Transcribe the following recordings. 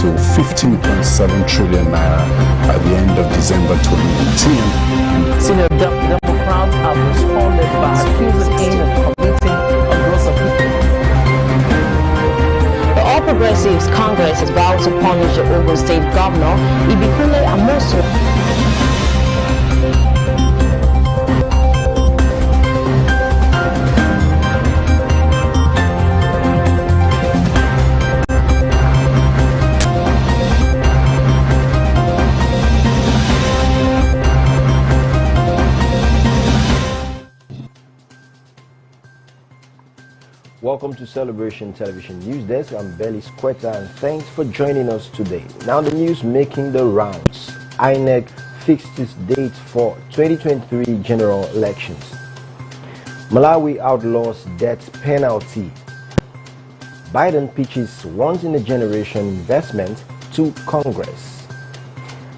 to 15.7 trillion naira at the end of December 2018. Senior Democrats have responded by accusing him of committing a gross offense. The All Progressives Congress is vowed to punish the Ogun State Governor, Ibikule Amosu. Welcome to Celebration Television News Desk. I'm Belly Squetta and thanks for joining us today. Now the news making the rounds. INEC fixed its date for 2023 general elections. Malawi outlaws death penalty. Biden pitches once-in-a-generation investment to Congress.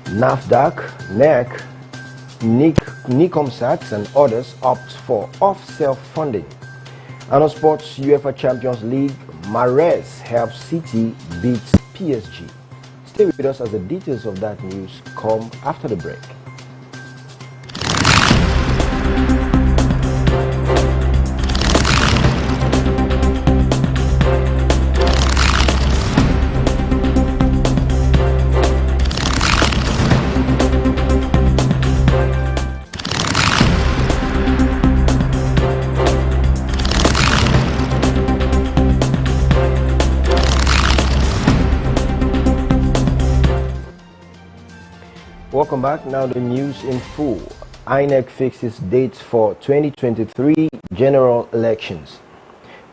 NAFDAC, NEC, NICOMSATs and others opt for off-self-funding. And on sports, UEFA Champions League, Mahrez helps City beat PSG. Stay with us as the details of that news come after the break. Welcome back. Now the news in full. INEC fixes dates for 2023 general elections.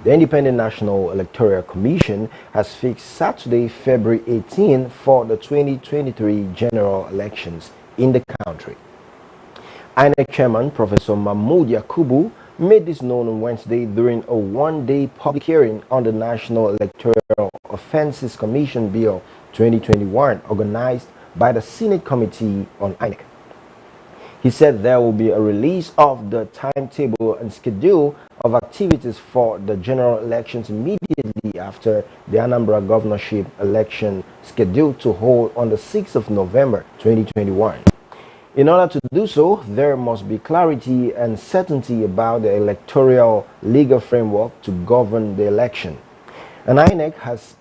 The Independent National Electoral Commission has fixed Saturday, February 18 for the 2023 general elections in the country. INEC Chairman Professor Mahmoud Yakubu made this known on Wednesday during a one-day public hearing on the National Electoral Offences Commission Bill 2021 organized by the Senate Committee on INEC. He said there will be a release of the timetable and schedule of activities for the general elections immediately after the Anambra governorship election scheduled to hold on the 6th of November 2021. In order to do so, there must be clarity and certainty about the electoral legal framework to govern the election. And INEC has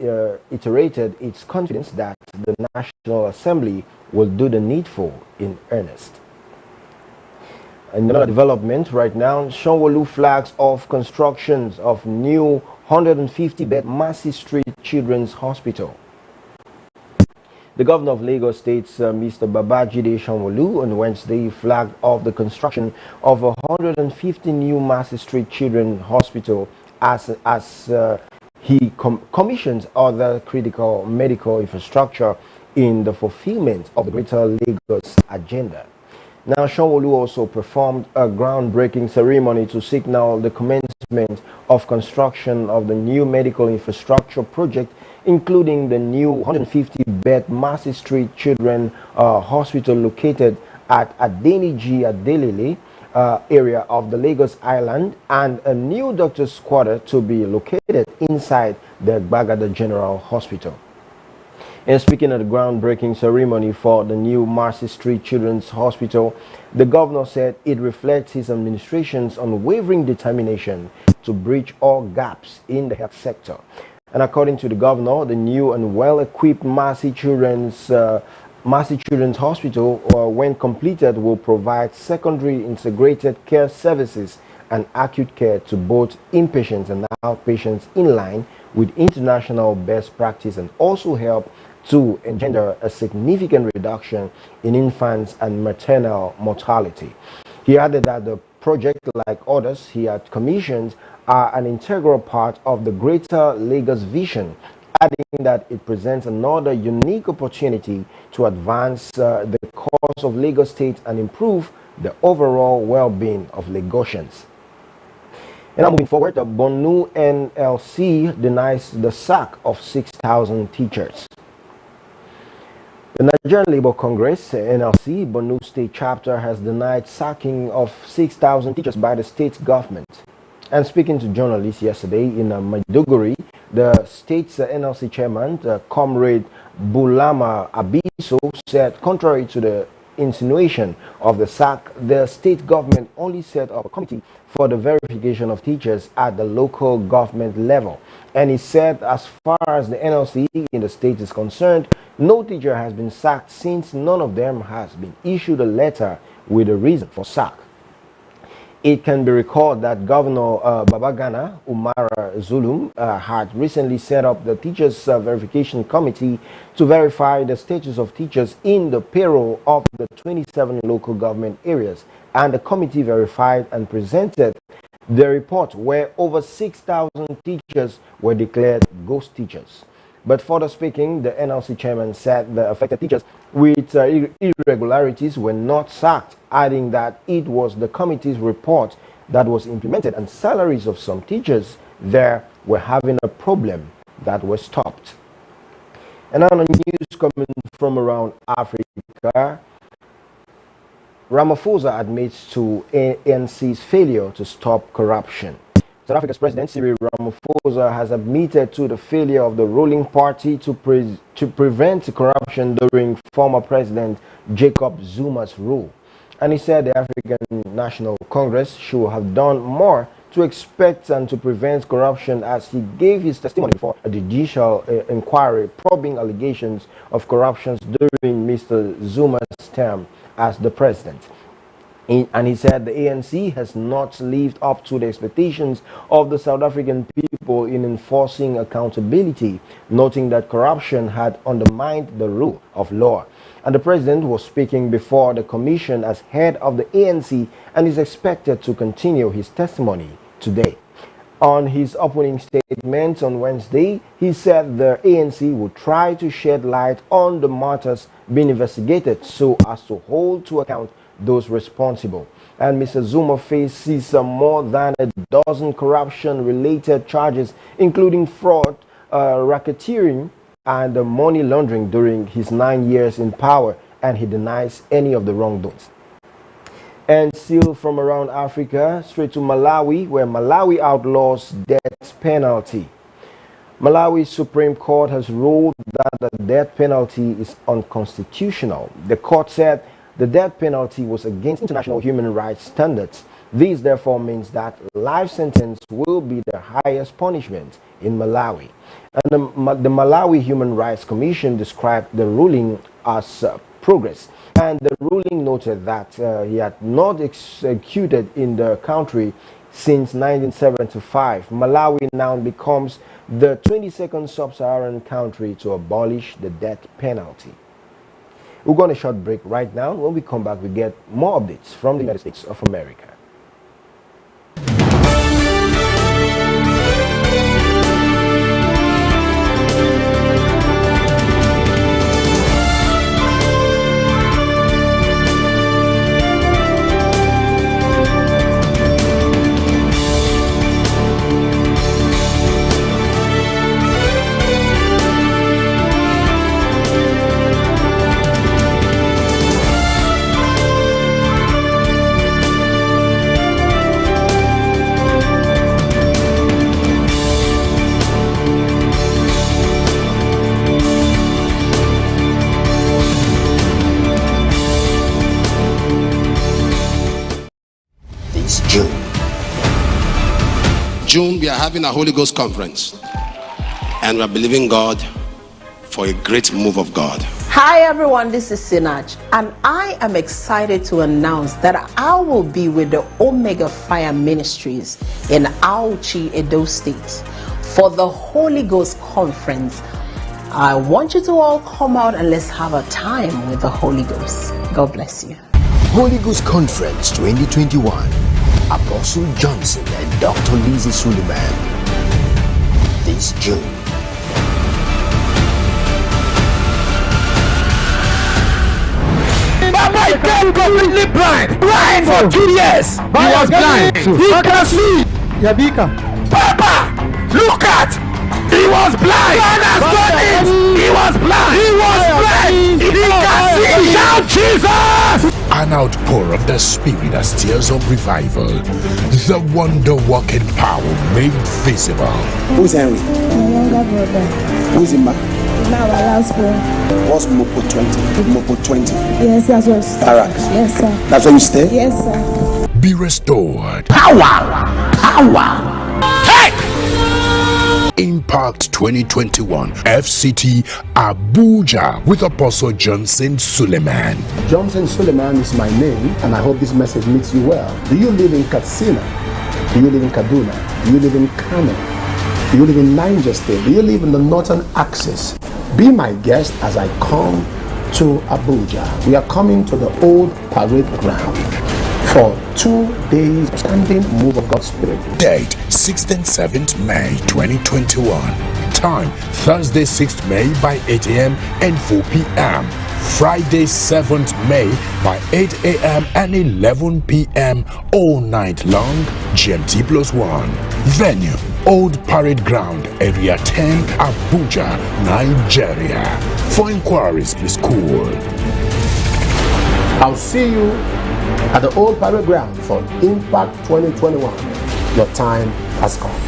iterated its confidence that the National Assembly will do the needful in earnest. In another development right now, Sanwo-Olu flags off constructions of new 150-bed Mercy Street Children's Hospital. The governor of Lagos State, Mr. Babajide Sanwo-Olu, on Wednesday flagged off the construction of a 150 new Mercy Street Children's Hospital as he commissions other critical medical infrastructure in the fulfillment of the Greater Lagos agenda. Now, Sanwo-Olu also performed a groundbreaking ceremony to signal the commencement of construction of the new medical infrastructure project, including the new 150-bed Mercy Street Children's Hospital located at Adeniji Adelele area of the Lagos Island, and a new doctor's quarter to be located inside the Gbagada General Hospital. In speaking at the groundbreaking ceremony for the new Mercy Street Children's Hospital, the governor said it reflects his administration's unwavering determination to bridge all gaps in the health sector. And according to the governor, the new and well-equipped Mercy Children's Hospital, when completed, will provide secondary integrated care services and acute care to both inpatients and outpatients in line with international best practice, and also help to engender a significant reduction in infants and maternal mortality. He added that the project, like others he had commissioned, are an integral part of the Greater Lagos vision, adding that it presents another unique opportunity to advance the cause of Lagos State and improve the overall well-being of Lagosians. And now moving forward, the Borno NLC denies the sack of 6,000 teachers. The Nigerian Labour Congress, NLC, Borno State Chapter has denied sacking of 6,000 teachers by the state government. And speaking to journalists yesterday in Maiduguri, the state's NLC chairman, Comrade Bulama Abiso, said contrary to the insinuation of the sack, the state government only set up a committee for the verification of teachers at the local government level. And he said as far as the NLC in the state is concerned, no teacher has been sacked since none of them has been issued a letter with a reason for sack. It can be recalled that Governor Babagana Umara Zulum had recently set up the Teachers Verification Committee to verify the status of teachers in the payroll of the 27 local government areas. And the committee verified and presented the report where over 6,000 teachers were declared ghost teachers. But further speaking, the NLC chairman said the affected teachers with irregularities were not sacked, adding that it was the committee's report that was implemented and salaries of some teachers there were having a problem that was stopped. And on news coming from around Africa, Ramaphosa admits to ANC's failure to stop corruption. South Africa's President Cyril Ramaphosa has admitted to the failure of the ruling party to prevent corruption during former President Jacob Zuma's rule. And he said the African National Congress should have done more to expect and to prevent corruption, as he gave his testimony before a judicial inquiry probing allegations of corruption during Mr. Zuma's term as the president. And he said the ANC has not lived up to the expectations of the South African people in enforcing accountability, noting that corruption had undermined the rule of law. And the president was speaking before the commission as head of the ANC and is expected to continue his testimony today. On his opening statement on Wednesday, he said the ANC would try to shed light on the matters being investigated so as to hold to account those responsible. And Mr. Zuma faces more than a dozen corruption-related charges, including fraud, racketeering, and money laundering during his 9 years in power, and he denies any of the wrongdoings. And still from around Africa, straight to Malawi, where Malawi outlaws death penalty. Malawi's Supreme Court has ruled that the death penalty is unconstitutional. The court said the death penalty was against international human rights standards. This therefore means that life sentence will be the highest punishment in Malawi. And the Malawi Human Rights Commission described the ruling as progress. And the ruling noted that he had not executed in the country since 1975. Malawi now becomes the 22nd sub-Saharan country to abolish the death penalty. We're going to short break right now. When we come back, we get more updates from the United States of America. June, we are having a Holy Ghost conference, and we are believing God for a great move of God. Hi everyone, this is Sinach, and I am excited to announce that I will be with the Omega Fire Ministries in Auchi, Edo State for the Holy Ghost Conference. I want you to all come out and let's have a time with the Holy Ghost. God bless you. Holy Ghost Conference 2021. Apostle Johnson and Dr. Lizzie Suleiman. This June. My God, completely blind for 2 years. He was blind. He can see. Papa, look at. He was blind. God has done it. He was blind. He was blind. He can see. Shout Jesus. An outpour of the Spirit that stirs up revival. The wonder-working power made visible. Who's Henry? My younger brother. Who's Imba? Now our last born. What's Mopo 20? Mopo 20. Yes, that's what. Barracks. Yes, sir. That's where you stay? Yes, sir. Be restored. Power. Take. Impact 2021 FCT Abuja with Apostle Johnson Suleiman. Johnson Suleiman is my name, and I hope this message meets you well. Do you live in Katsina? Do you live in Kaduna? Do you live in Kano? Do you live in Niger State? Do you live in the Northern Axis? Be my guest as I come to Abuja. We are coming to the old parade ground for 2 days standing move of God's Spirit. Date 6th and 7th May 2021. Time Thursday 6th May by 8 a.m. and 4 p.m. Friday 7th May by 8 a.m. and 11 p.m. all night long, GMT +1. Venue Old Parade Ground, Area 10, Abuja, Nigeria. For inquiries, please call. I'll see you at the old parade ground for Impact 2021. Your time has come.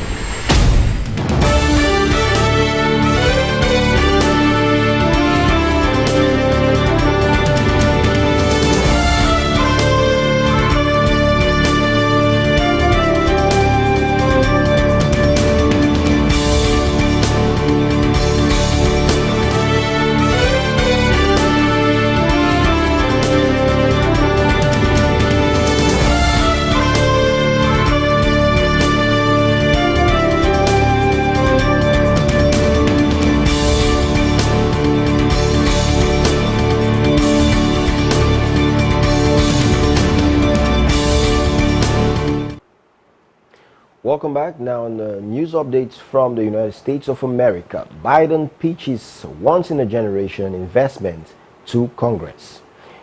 Welcome back. Now on the news updates from the United States of America. Biden pitches once-in-a-generation investment to Congress.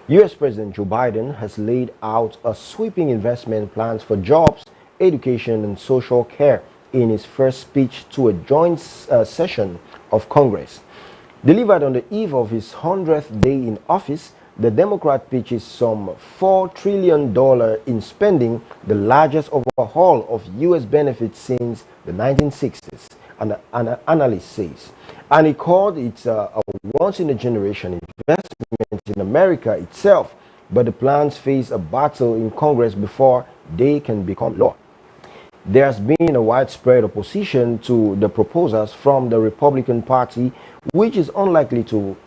U.S. President Joe Biden has laid out a sweeping investment plans for jobs, education, and social care in his first speech to a joint session of Congress. Delivered on the eve of his 100th day in office, the Democrat pitches some $4 trillion in spending, the largest overhaul of U.S. benefits since the 1960s, an analyst says. And he called it a once-in-a-generation investment in America itself, but the plans face a battle in Congress before they can become law. There has been a widespread opposition to the proposals from the Republican Party, which is unlikely to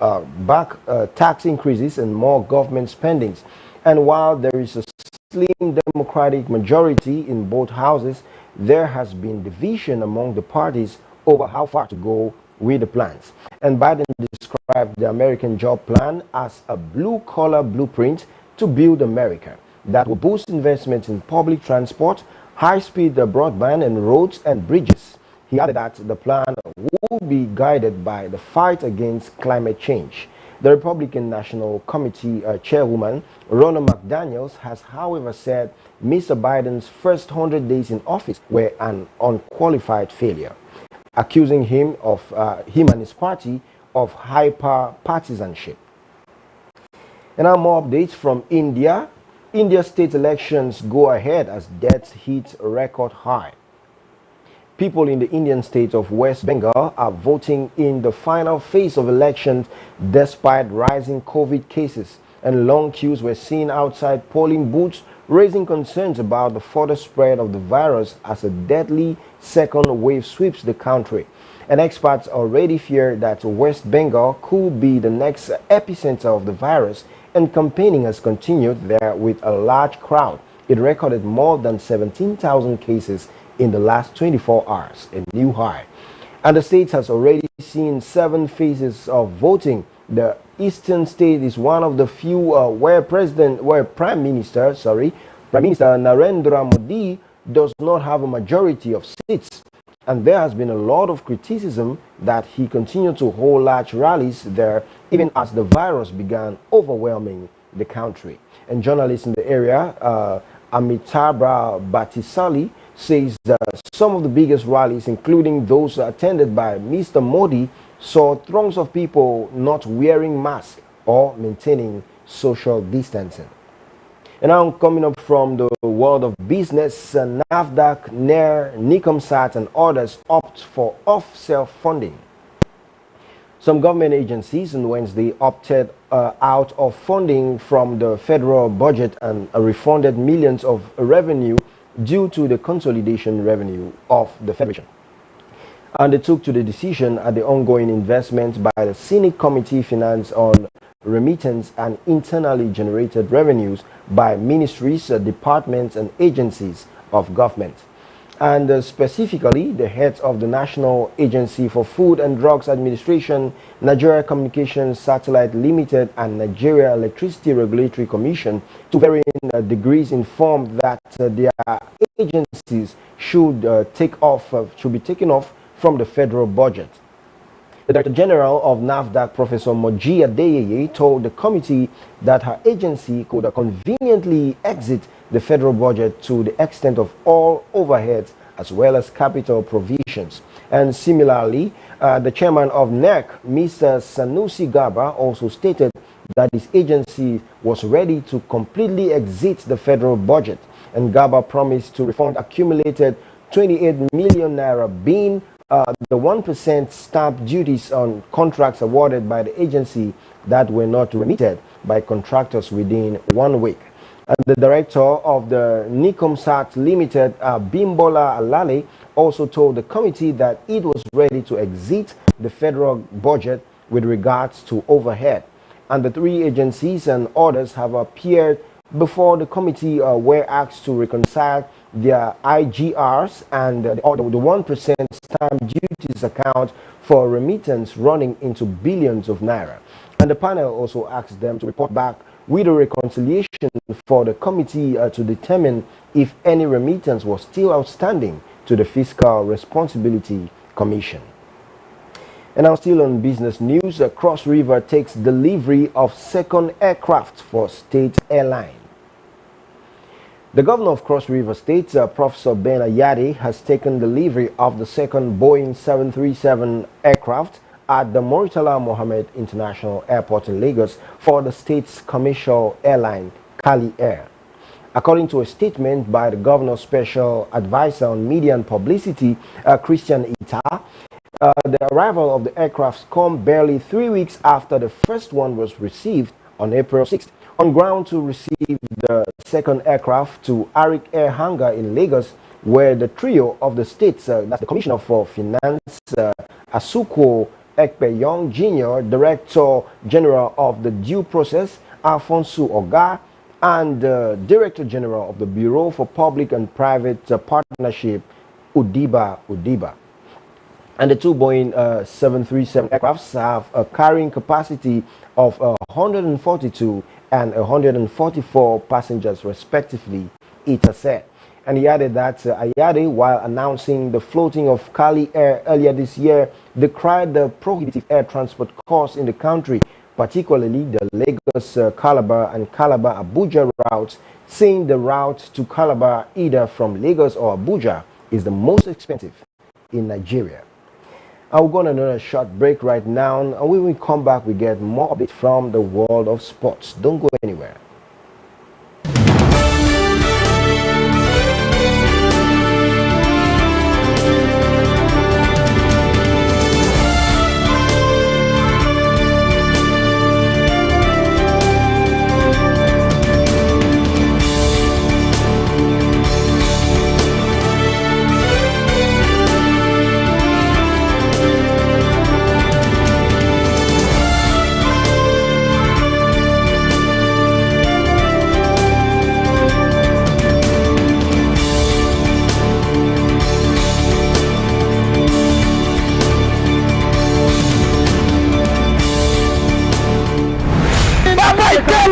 back tax increases and more government spendings. And while there is a slim Democratic majority in both houses, there has been division among the parties over how far to go with the plans. And Biden described the American Job Plan as a blue-collar blueprint to build America that will boost investment in public transport, high-speed broadband, and roads and bridges. He added that the plan will be guided by the fight against climate change. The Republican National Committee chairwoman, Ronna McDaniels, has however said Mr. Biden's first 100 days in office were an unqualified failure, accusing him and his party of hyper-partisanship. And now more updates from India. India's state elections go ahead as deaths hit a record high. People in the Indian state of West Bengal are voting in the final phase of elections despite rising COVID cases, and long queues were seen outside polling booths, raising concerns about the further spread of the virus as a deadly second wave sweeps the country. And experts already fear that West Bengal could be the next epicenter of the virus, and campaigning has continued there with a large crowd. It recorded more than 17,000 cases in the last 24 hours, a new high. And the state has already seen 7 phases of voting. The eastern state is one of the few where Prime Minister Narendra Modi does not have a majority of seats. And there has been a lot of criticism that he continued to hold large rallies there even as the virus began overwhelming the country. And journalists in the area, Amitabh Bhattisali, says that some of the biggest rallies, including those attended by Mr. Modi, saw throngs of people not wearing masks or maintaining social distancing. And now coming up from the world of business, NAFDAC, NER, Nicomsat, and others opt for off-self funding. Some government agencies on Wednesday opted out of funding from the federal budget and refunded millions of revenue due to the consolidation revenue of the Federation. And they took to the decision at the ongoing investment by the Senate Committee Finance on remittance and internally generated revenues by ministries, departments and agencies of government. And specifically, the heads of the National Agency for Food and Drugs Administration, Nigeria Communications Satellite Limited, and Nigeria Electricity Regulatory Commission, to varying degrees, informed that their agencies should be taken off from the federal budget. The Director General of NAFDAC, Professor Moji Adeyeye, told the committee that her agency could conveniently exit the federal budget to the extent of all overheads as well as capital provisions. And similarly, the chairman of NEC, Mr. Sanusi Garba, also stated that his agency was ready to completely exit the federal budget. And Garba promised to refund accumulated 28 million naira, being the 1% stamp duties on contracts awarded by the agency that were not remitted by contractors within 1 week. And the director of the Nicomsat Limited, Bimbola Alale, also told the committee that it was ready to exit the federal budget with regards to overhead. And the three agencies and others have appeared before the committee were asked to reconcile their IGRs and the 1% stamp duties account for remittance running into billions of naira. And the panel also asked them to report back with a reconciliation for the committee to determine if any remittance was still outstanding to the Fiscal Responsibility Commission. And now, still on business news, Cross River takes delivery of second aircraft for state airline. The governor of Cross River State, Professor Ben Ayade, has taken delivery of the second Boeing 737 aircraft at the Murtala Mohammed International Airport in Lagos for the state's commercial airline, Cali Air. According to a statement by the governor's special advisor on media and publicity, Christian Ita, the arrival of the aircraft comes barely 3 weeks after the first one was received on April 6th. On ground to receive the second aircraft to Arik Air Hangar in Lagos, where the trio of the states, that's the Commissioner for Finance, Asuko Ekpeyong Jr., Director General of the Due Process, Alfonso Oga, and Director General of the Bureau for Public and Private Partnership, Udiba. And the two Boeing 737 aircrafts have a carrying capacity of 142 and 144 passengers respectively, Ita said. And he added that Ayade, while announcing the floating of Cali Air earlier this year, decried the prohibitive air transport costs in the country, particularly the Lagos-Calabar and Calabar-Abuja routes, saying the route to Calabar, either from Lagos or Abuja, is the most expensive in Nigeria. I'll go on another short break right now, and when we come back, we get more updates from the world of sports. Don't go anywhere.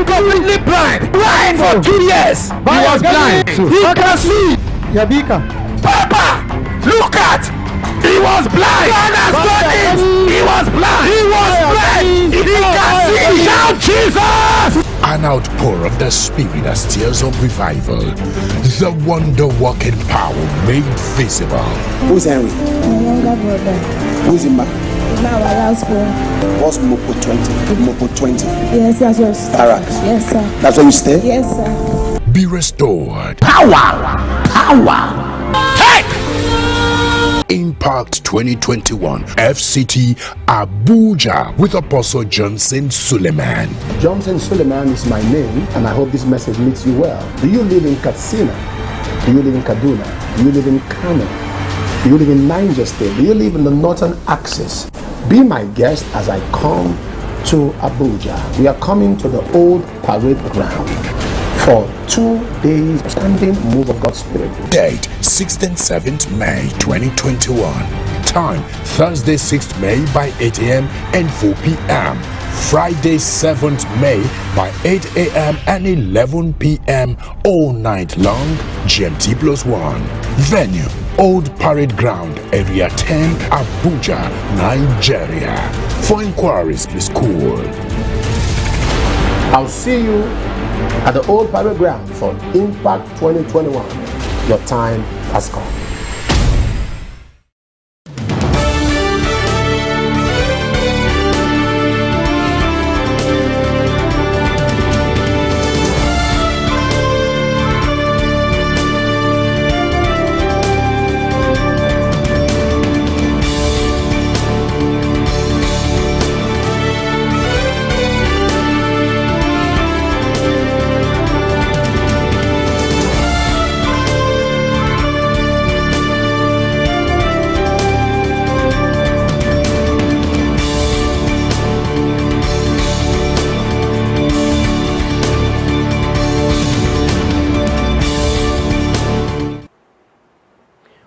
Completely blind for 2 years. He was blind. He can see. Yabika. Papa, look at. He was blind. God has done it. He was blind. He was blind. He can see. Shout Jesus. An outpour of the Spirit that stirs up revival. The wonder-working power made visible. Who's Henry? My younger brother. Who's Imba? Now our last born. What's Mopo 20? Mopo 20? Yes, that's your stay. Barracks? Yes, sir. That's where you stay? Yes, sir. Be restored. Power. Take. Impact 2021 FCT Abuja with Apostle Johnson Suleiman. Johnson Suleiman is my name, and I hope this message meets you well. Do you live in Katsina? Do you live in Kaduna? Do you live in CARMEL? Do you live in Niger State? Do you live in the northern axis? Be my guest as I come to Abuja. We are coming to the old parade ground for 2 days standing move of God's Spirit. Date 6th and 7th May 2021. Time Thursday 6th May by 8 a.m. and 4 p.m. Friday 7th May by 8 a.m. and 11 p.m. all night long, GMT +1. Venue Old Parade Ground, Area 10, Abuja, Nigeria. For inquiries, please call. I'll see you at the old parade ground for Impact 2021. Your time has come.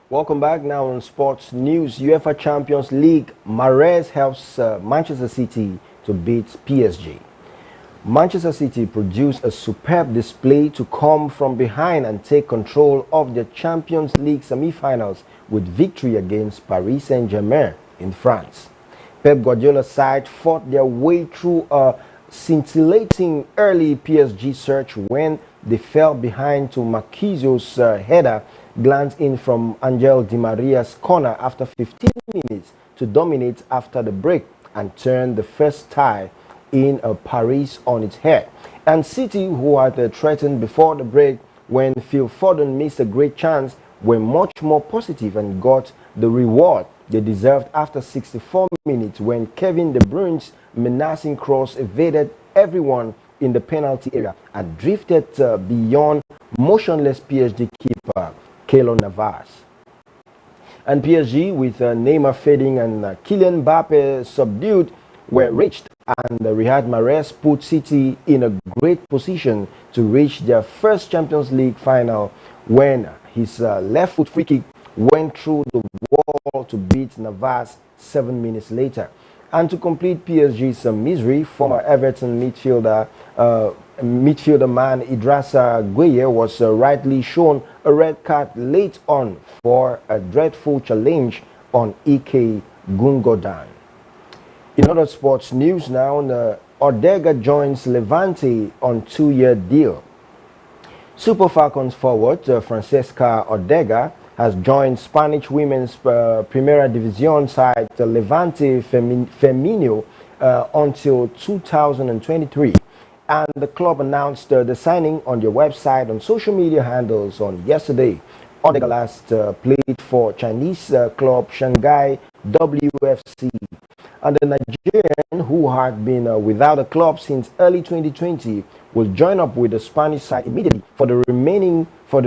Welcome back. Now on sports news, UEFA Champions League, Mahrez helps Manchester City to beat PSG. Manchester City produced a superb display to come from behind and take control of the Champions League semi-finals with victory against Paris Saint-Germain in France. Pep Guardiola's side fought their way through a scintillating early PSG surge when they fell behind to Marquisio's header glanced in from Angel Di Maria's corner after 15 minutes to dominate after the break and turn the first tie in Paris on its head. And City, who had threatened before the break when Phil Foden missed a great chance, were much more positive and got the reward they deserved after 64 minutes when Kevin De Bruyne's menacing cross evaded everyone in the penalty area and drifted beyond motionless PSG keeper Keylor Navas. And PSG, with Neymar fading and Kylian Mbappe subdued, were reached, and Riyad Mahrez put City in a great position to reach their first Champions League final when his left foot free kick went through the wall to beat Navas 7 minutes later. And to complete PSG's misery, former Everton midfielder man Idrassa Gueye was rightly shown a red card late on for a dreadful challenge on Ike Gundogan. In other sports news now, Ortega joins Levante on 2-year deal. Super Falcons forward Francesca Ortega has joined Spanish women's Primera División side Levante Femenino until 2023. And the club announced the signing on their website and social media handles on yesterday. Ortega last played for Chinese club Shanghai WFC. And the Nigerian, who had been without a club since early 2020, will join up with the Spanish side immediately for the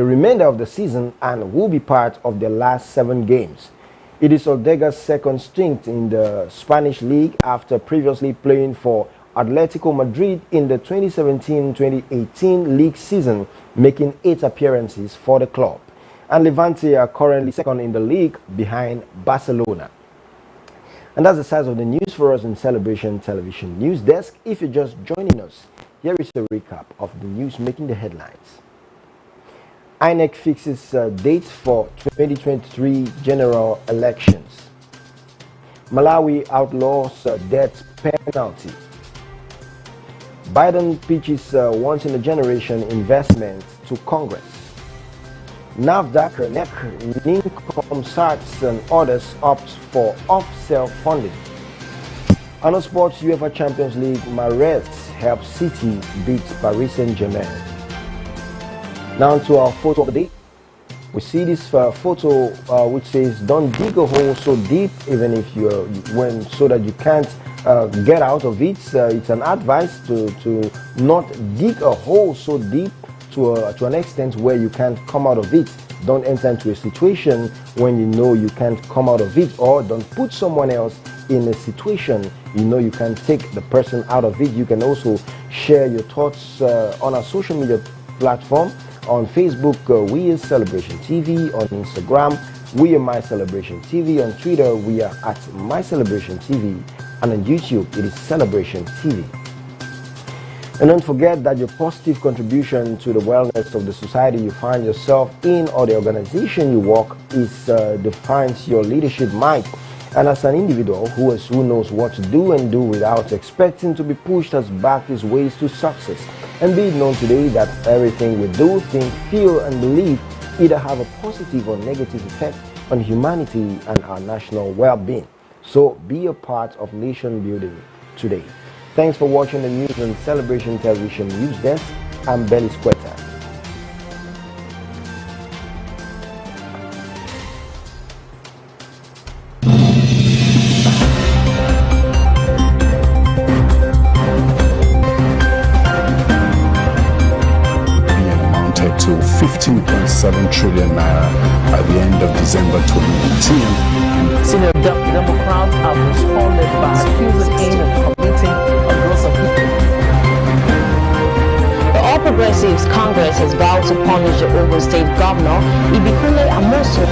remainder of the season and will be part of their last 7 games. It is Ortega's second stint in the Spanish league after previously playing for Atletico Madrid in the 2017-2018 league season, making 8 appearances for the club. And Levante are currently second in the league behind Barcelona. And that's the size of the news for us in Celebration Television News Desk. If you're just joining us, here is a recap of the news making the headlines. INEC fixes dates for 2023 general elections. Malawi outlaws death penalty. Biden pitches once-in-a-generation investment to Congress. NAFDAC, income starts and others opt for off-sale funding. On sports, UEFA Champions League, Mahrez helps City beat Paris Saint-Germain. Now to our photo of the day. We see this photo which says, "Don't dig a hole so deep, even if so that you can't get out of it." It's an advice to not dig a hole so deep to an extent where you can't come out of it. Don't enter into a situation when you know you can't come out of it, or don't put someone else in a situation you know you can take the person out of it. You can also share your thoughts on our social media platform. On Facebook, we are Celebration TV. On Instagram, we are My Celebration TV. On Twitter, we are at My Celebration TV. And on YouTube, it is Celebration TV. And don't forget that your positive contribution to the wellness of the society you find yourself in, or the organization you work is defines your leadership might. And as an individual who knows what to do and do without expecting to be pushed, has backed his ways to success. And be it known today that everything we do, think, feel, and believe either have a positive or negative effect on humanity and our national well-being. So be a part of nation building today. Thanks for watching the news on Celebration Television News Desk. I'm Belly Squatter. To 15.7 trillion naira at the end of December 2018. Senior Democrats have responded by accusing him of committing a gross offense. The All Progressives Congress has vowed to punish the Ogun State Governor, Ibikule Amosu.